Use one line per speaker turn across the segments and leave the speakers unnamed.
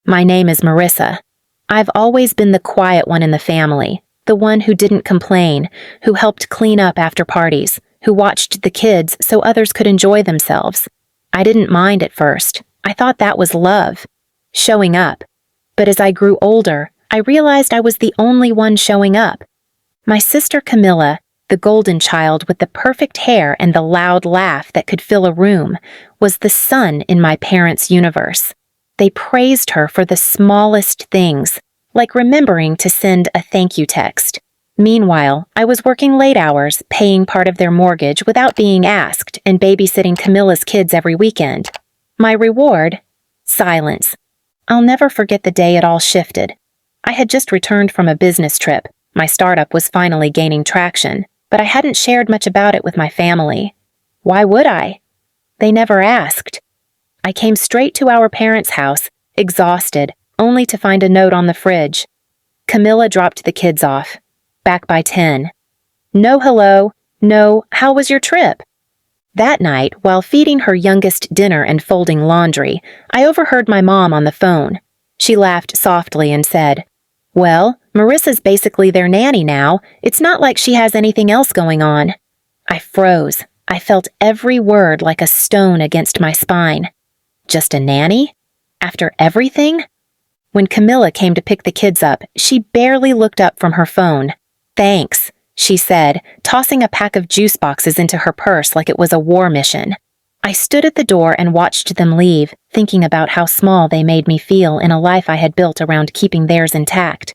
My name is Marissa. I've always been the quiet one in the family, the one who didn't complain, who helped clean up after parties, who watched the kids so others could enjoy themselves. I didn't mind at first. I thought that was love, showing up. But as I grew older, I realized I was the only one showing up. My sister Camilla, the golden child with the perfect hair and the loud laugh that could fill a room, was the sun in my parents' universe. They praised her for the smallest things, like remembering to send a thank you text. Meanwhile, I was working late hours, paying part of their mortgage without being asked, and babysitting Camilla's kids every weekend. My reward? Silence. I'll never forget the day it all shifted. I had just returned from a business trip. My startup was finally gaining traction, but I hadn't shared much about it with my family. Why would I? They never asked. I came straight to our parents' house, exhausted, only to find a note on the fridge. Camilla dropped the kids off. Back by 10. No hello, no how was your trip? That night, while feeding her youngest dinner and folding laundry, I overheard my mom on the phone. She laughed softly and said, "Well, Marissa's basically their nanny now. It's not like she has anything else going on." I froze. I felt every word like a stone against my spine. Just a nanny? After everything? When Camilla came to pick the kids up, she barely looked up from her phone. "Thanks," she said, tossing a pack of juice boxes into her purse like it was a war mission. I stood at the door and watched them leave, thinking about how small they made me feel in a life I had built around keeping theirs intact.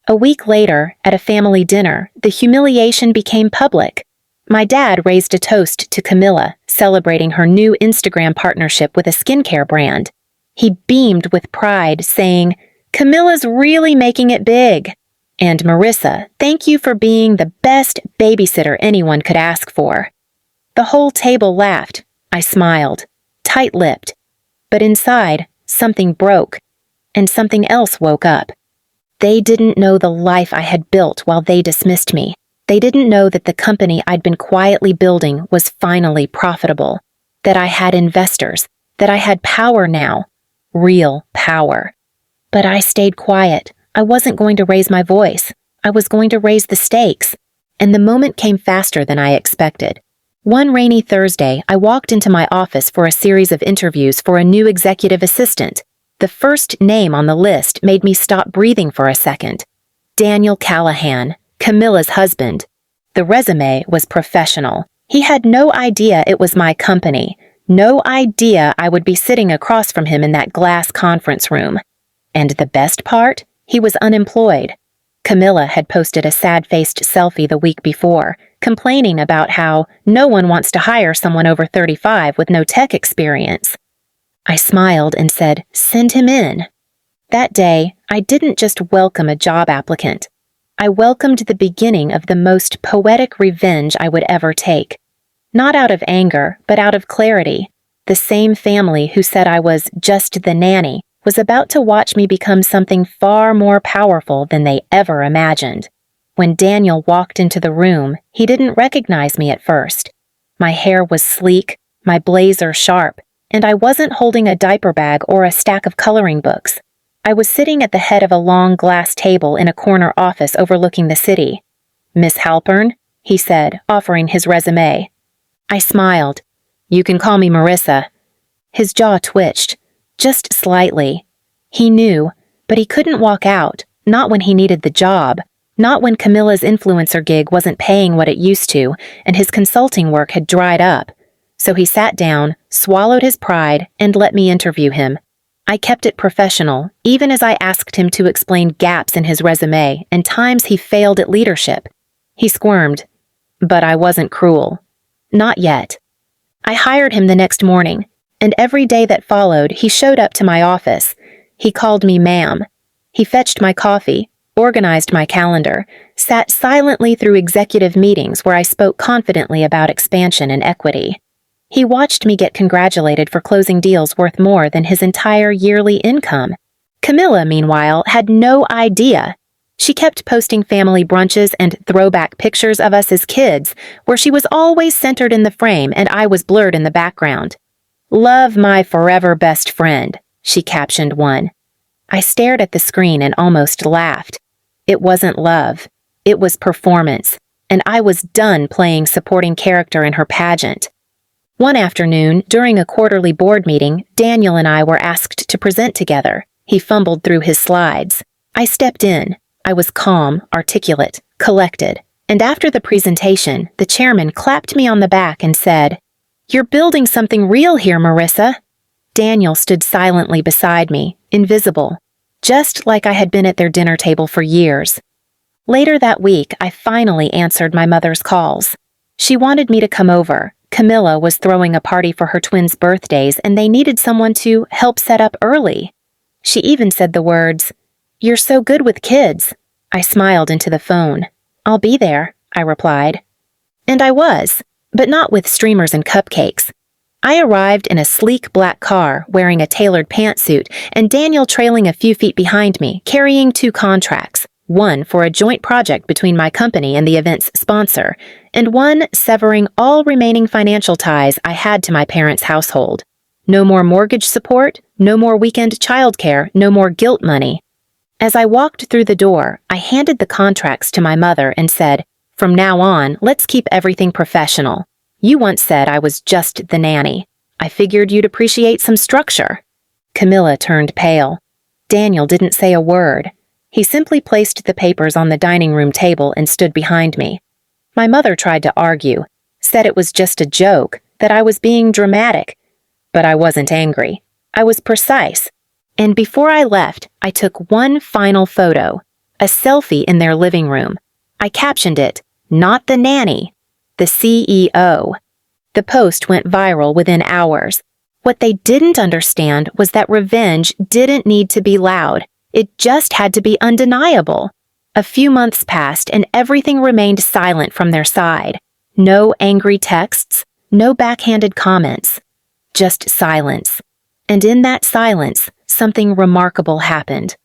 A week later, at a family dinner, the humiliation became public. My dad raised a toast to Camilla, celebrating her new Instagram partnership with a skincare brand. He beamed with pride, saying, "Camilla's really making it big. And Marissa, thank you for being the best babysitter anyone could ask for." The whole table laughed. I smiled, tight-lipped. But inside, something broke, and something else woke up. They didn't know the life I had built while they dismissed me. They didn't know that the company I'd been quietly building was finally profitable, that I had investors, that I had power now, real power. But I stayed quiet. I wasn't going to raise my voice. I was going to raise the stakes. And the moment came faster than I expected. One rainy Thursday, I walked into my office for a series of interviews for a new executive assistant. The first name on the list made me stop breathing for a second. Daniel Callahan, Camilla's husband. The resume was professional. He had no idea it was my company. No idea I would be sitting across from him in that glass conference room. And the best part? He was unemployed. Camilla had posted a sad-faced selfie the week before, complaining about how no one wants to hire someone over 35 with no tech experience. I smiled and said, "Send him in." That day, I didn't just welcome a job applicant. I welcomed the beginning of the most poetic revenge I would ever take. Not out of anger, but out of clarity. The same family who said I was just the nanny was about to watch me become something far more powerful than they ever imagined. When Daniel walked into the room, he didn't recognize me at first. My hair was sleek, my blazer sharp, and I wasn't holding a diaper bag or a stack of coloring books. I was sitting at the head of a long glass table in a corner office overlooking the city. "Miss Halpern?" he said, offering his resume. I smiled. "You can call me Marissa." His jaw twitched. Just slightly. He knew, but he couldn't walk out, not when he needed the job, not when Camilla's influencer gig wasn't paying what it used to, and his consulting work had dried up. So he sat down, swallowed his pride, and let me interview him. I kept it professional, even as I asked him to explain gaps in his resume and times he failed at leadership. He squirmed. But I wasn't cruel. Not yet. I hired him the next morning, and every day that followed, he showed up to my office. He called me ma'am. He fetched my coffee, organized my calendar, sat silently through executive meetings where I spoke confidently about expansion and equity. He watched me get congratulated for closing deals worth more than his entire yearly income. Camilla, meanwhile, had no idea. She kept posting family brunches and throwback pictures of us as kids, where she was always centered in the frame and I was blurred in the background. "Love my forever best friend," she captioned one. I stared at the screen and almost laughed. It wasn't love. It was performance, and I was done playing supporting character in her pageant. One afternoon, during a quarterly board meeting, Daniel and I were asked to present together. He fumbled through his slides. I stepped in. I was calm, articulate, collected, and after the presentation, the chairman clapped me on the back and said, "You're building something real here, Marissa." Daniel stood silently beside me, invisible, just like I had been at their dinner table for years. Later that week, I finally answered my mother's calls. She wanted me to come over. Camilla was throwing a party for her twins' birthdays, and they needed someone to help set up early. She even said the words, "You're so good with kids." I smiled into the phone. "I'll be there," I replied. And I was, but not with streamers and cupcakes. I arrived in a sleek black car, wearing a tailored pantsuit, and Daniel trailing a few feet behind me, carrying 2 contracts, one for a joint project between my company and the event's sponsor, and one severing all remaining financial ties I had to my parents' household. No more mortgage support, no more weekend childcare, no more guilt money. As I walked through the door, I handed the contracts to my mother and said, "From now on, let's keep everything professional. You once said I was just the nanny. I figured you'd appreciate some structure." Camilla turned pale. Daniel didn't say a word. He simply placed the papers on the dining room table and stood behind me. My mother tried to argue, said it was just a joke, that I was being dramatic. But I wasn't angry. I was precise. And before I left, I took one final photo, a selfie in their living room. I captioned it, "Not the nanny, the CEO." The post went viral within hours. What they didn't understand was that revenge didn't need to be loud. It just had to be undeniable. A few months passed and everything remained silent from their side. No angry texts, no backhanded comments. Just silence. And in that silence, something remarkable happened.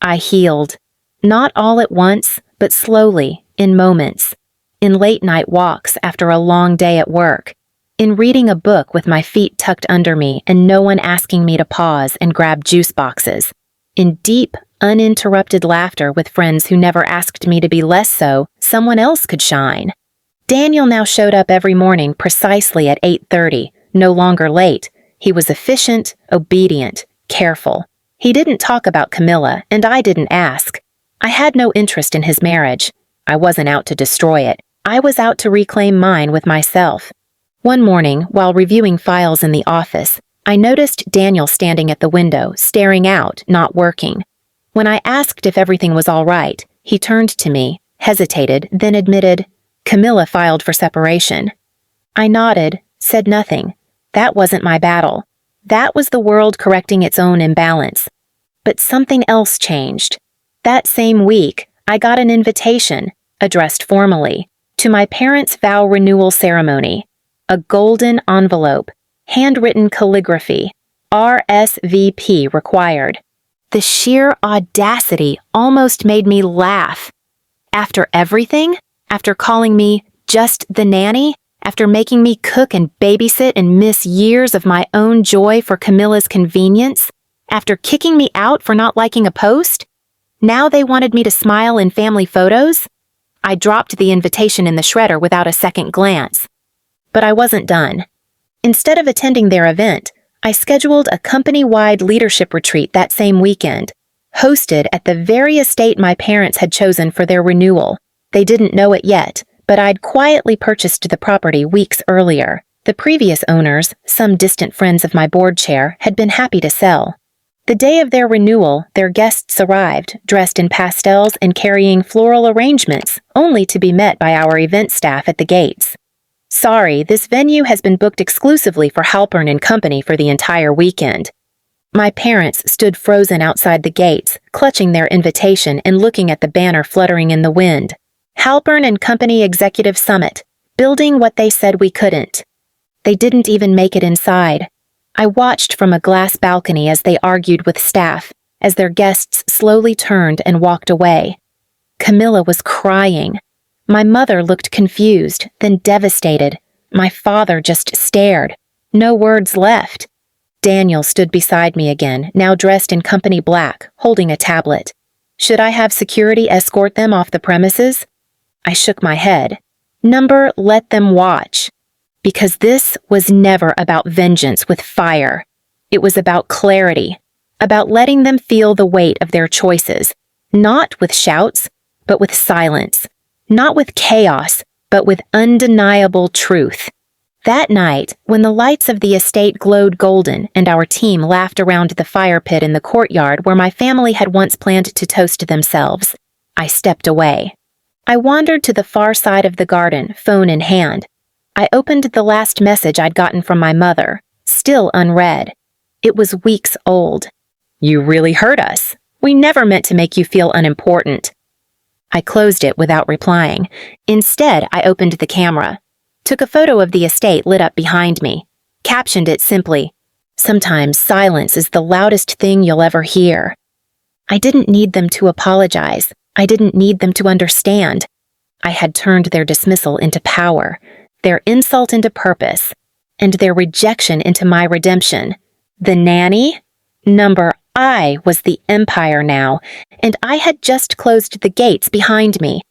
I healed. Not all at once, but slowly, in moments. In late-night walks after a long day at work. In reading a book with my feet tucked under me and no one asking me to pause and grab juice boxes. In deep, uninterrupted laughter with friends who never asked me to be less so someone else could shine. Daniel now showed up every morning precisely at 8:30, no longer late. He was efficient, obedient, careful. He didn't talk about Camilla, and I didn't ask. I had no interest in his marriage. I wasn't out to destroy it. I was out to reclaim mine with myself. One morning, while reviewing files in the office, I noticed Daniel standing at the window, staring out, not working. When I asked if everything was all right, he turned to me, hesitated, then admitted, "Camilla filed for separation." I nodded, said nothing. That wasn't my battle. That was the world correcting its own imbalance. But something else changed. That same week, I got an invitation, addressed formally, to my parents' vow renewal ceremony. A golden envelope, handwritten calligraphy, RSVP required. The sheer audacity almost made me laugh. After everything? After calling me just the nanny? After making me cook and babysit and miss years of my own joy for Camilla's convenience? After kicking me out for not liking a post? Now they wanted me to smile in family photos? I dropped the invitation in the shredder without a second glance. But I wasn't done. Instead of attending their event, I scheduled a company-wide leadership retreat that same weekend, hosted at the very estate my parents had chosen for their renewal. They didn't know it yet, but I'd quietly purchased the property weeks earlier. The previous owners, some distant friends of my board chair, had been happy to sell. The day of their renewal, their guests arrived, dressed in pastels and carrying floral arrangements, only to be met by our event staff at the gates. "Sorry, this venue has been booked exclusively for Halpern and Company for the entire weekend." My parents stood frozen outside the gates, clutching their invitation and looking at the banner fluttering in the wind. Halpern and Company Executive Summit, building what they said we couldn't. They didn't even make it inside. I watched from a glass balcony as they argued with staff, as their guests slowly turned and walked away. Camilla was crying. My mother looked confused, then devastated. My father just stared. No words left. Daniel stood beside me again, now dressed in company black, holding a tablet. Should I have security escort them off the premises? I shook my head. Number, let them watch. Because this was never about vengeance with fire. It was about clarity, about letting them feel the weight of their choices, not with shouts, but with silence, not with chaos, but with undeniable truth. That night, when the lights of the estate glowed golden and our team laughed around the fire pit in the courtyard where my family had once planned to toast themselves, I stepped away. I wandered to the far side of the garden, phone in hand. I opened the last message I'd gotten from my mother, still unread. It was weeks old. "You really hurt us. We never meant to make you feel unimportant." I closed it without replying. Instead, I opened the camera, took a photo of the estate lit up behind me, captioned it simply, "Sometimes silence is the loudest thing you'll ever hear." I didn't need them to apologize. I didn't need them to understand. I had turned their dismissal into power, their insult into purpose, and their rejection into my redemption. The nanny? Number, I was the empire now, and I had just closed the gates behind me.